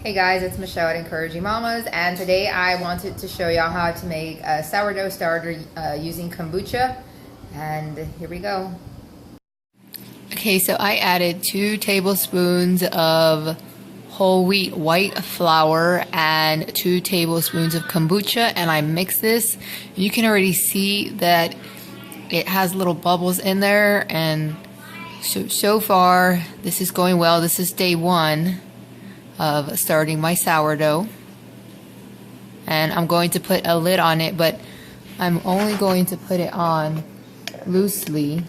Hey guys, it's Michelle at Encouraging Mamas, and today I wanted to show y'all how to make a sourdough starter using kombucha, and here we go. Okay, so I added 2 tablespoons of whole wheat white flour and 2 tablespoons of kombucha, and I mixed this. You can already see that it has little bubbles in there, and so far this is going well. This is day 1 of starting my sourdough, and I'm going to put a lid on it, but I'm only going to put it on loosely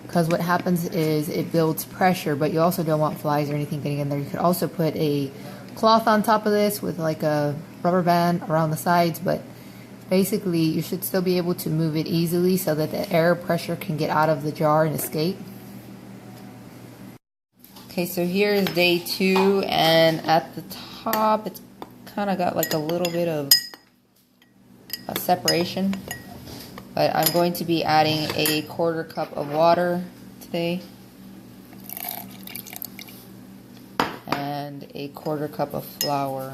because what happens is it builds pressure, but you also don't want flies or anything getting in there. You could also put a cloth on top of this with like a rubber band around the sides, but basically you should still be able to move it easily so that the air pressure can get out of the jar and escape. Okay, so here is day 2, and at the top it's kind of got like a little bit of a separation, but I'm going to be adding a 1/4 cup of water today and a 1/4 cup of flour.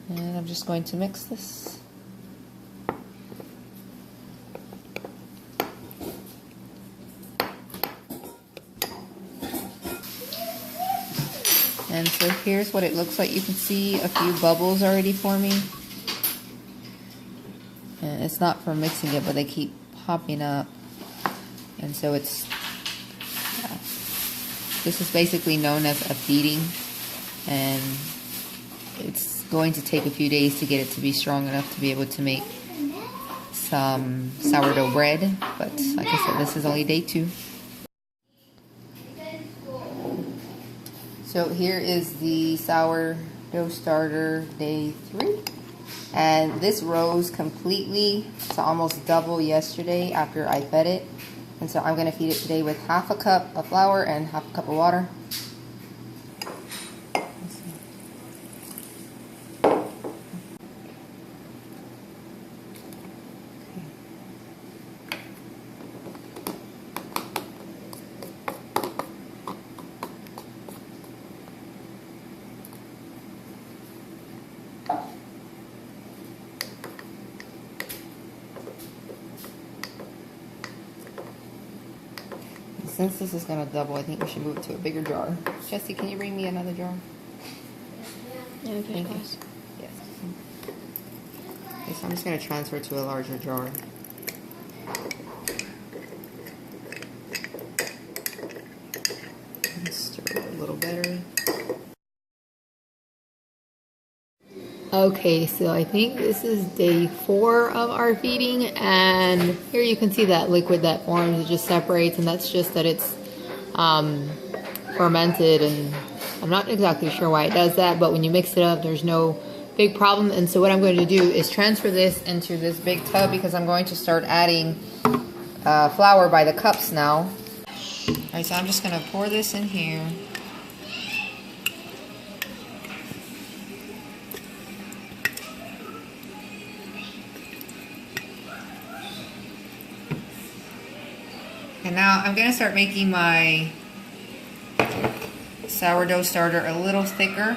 And I'm just going to mix this. And so here's what it looks like. You can see a few bubbles already forming. And it's not from mixing it, but they keep popping up. And so it's, this is basically known as a feeding. And it's going to take a few days to get it to be strong enough to be able to make some sourdough bread, but like I said, this is only day 2. So here is the sourdough starter day 3, and this rose completely to almost double yesterday after I fed it, and so I'm going to feed it today with 1/2 cup of flour and 1/2 cup of water. Since this is going to double, I think we should move it to a bigger jar. Jesse, can you bring me another jar? Yeah, okay, thank you. Yes. Okay, so I'm just going to transfer to a larger jar. Stir it a little better. Okay, so I think this is day 4 of our feeding, and here you can see that liquid that forms. It just separates, and that's just that it's fermented, and I'm not exactly sure why it does that, but when you mix it up, there's no big problem. And so what I'm going to do is transfer this into this big tub, because I'm going to start adding flour by the cups now. Alright, so I'm just going to pour this in here. And now I'm going to start making my sourdough starter a little thicker.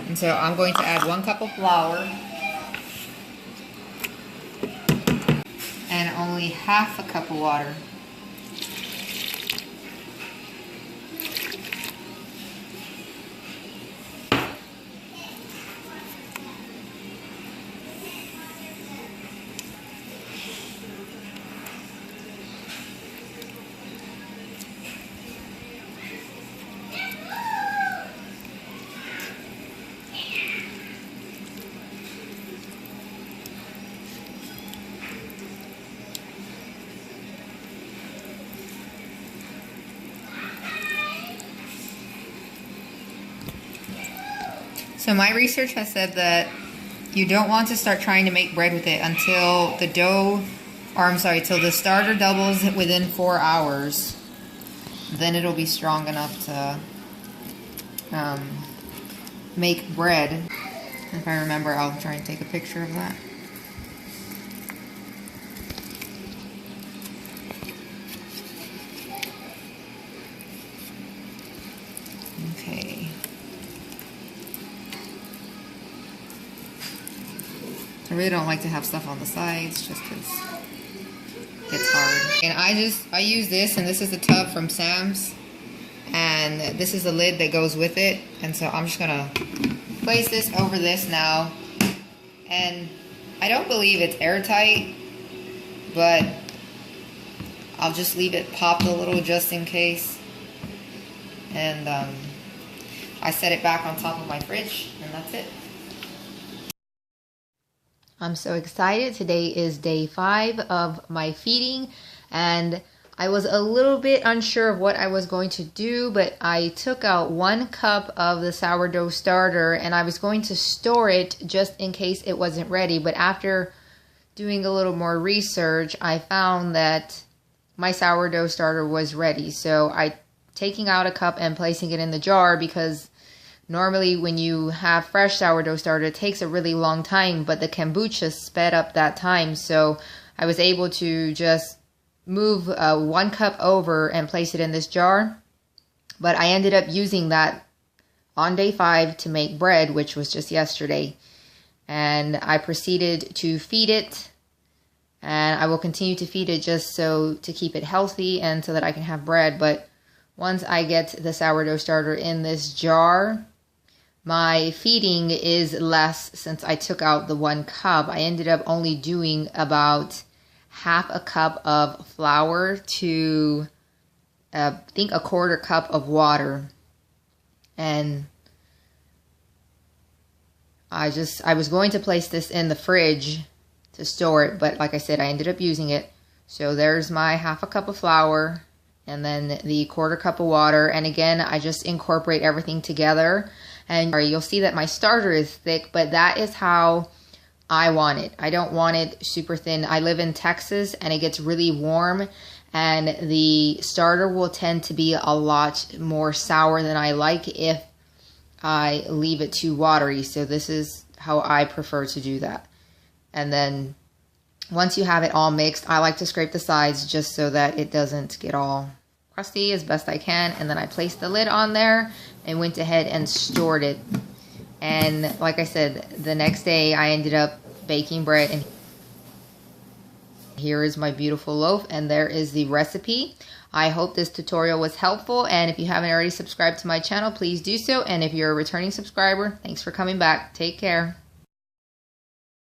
And so I'm going to add 1 cup of flour and only 1/2 cup of water. So my research has said that you don't want to start trying to make bread with it until the dough, or I'm sorry, till the starter doubles within 4 hours. Then it'll be strong enough to make bread. If I remember, I'll try and take a picture of that. I really don't like to have stuff on the sides just because it's hard. And I use this, and this is the tub from Sam's. And this is the lid that goes with it. And so I'm just gonna place this over this now. And I don't believe it's airtight, but I'll just leave it popped a little just in case. And I set it back on top of my fridge, and that's it. I'm so excited. Today is day 5 of my feeding, and I was a little bit unsure of what I was going to do, but I took out 1 cup of the sourdough starter, and I was going to store it just in case it wasn't ready. But after doing a little more research, I found that my sourdough starter was ready. So taking out a cup and placing it in the jar, because normally when you have fresh sourdough starter, it takes a really long time, but the kombucha sped up that time. So I was able to just move 1 cup over and place it in this jar. But I ended up using that on day 5 to make bread, which was just yesterday. And I proceeded to feed it. And I will continue to feed it just to keep it healthy and so that I can have bread. But once I get the sourdough starter in this jar, my feeding is less since I took out the 1 cup. I ended up only doing about half a cup of flour to I think a 1/4 cup of water. And I was going to place this in the fridge to store it, but like I said, I ended up using it. So there's my half a cup of flour and then the 1/4 cup of water. And again, I just incorporate everything together. And you'll see that my starter is thick, but that is how I want it. I don't want it super thin. I live in Texas and it gets really warm, and the starter will tend to be a lot more sour than I like if I leave it too watery. So this is how I prefer to do that. And then once you have it all mixed, I like to scrape the sides just so that it doesn't get all crusty as best I can. And then I placed the lid on there and went ahead and stored it. And like I said, the next day I ended up baking bread, and here is my beautiful loaf, and there is the recipe. I hope this tutorial was helpful, and if you haven't already subscribed to my channel, please do so. And if you're a returning subscriber, thanks for coming back. Take care.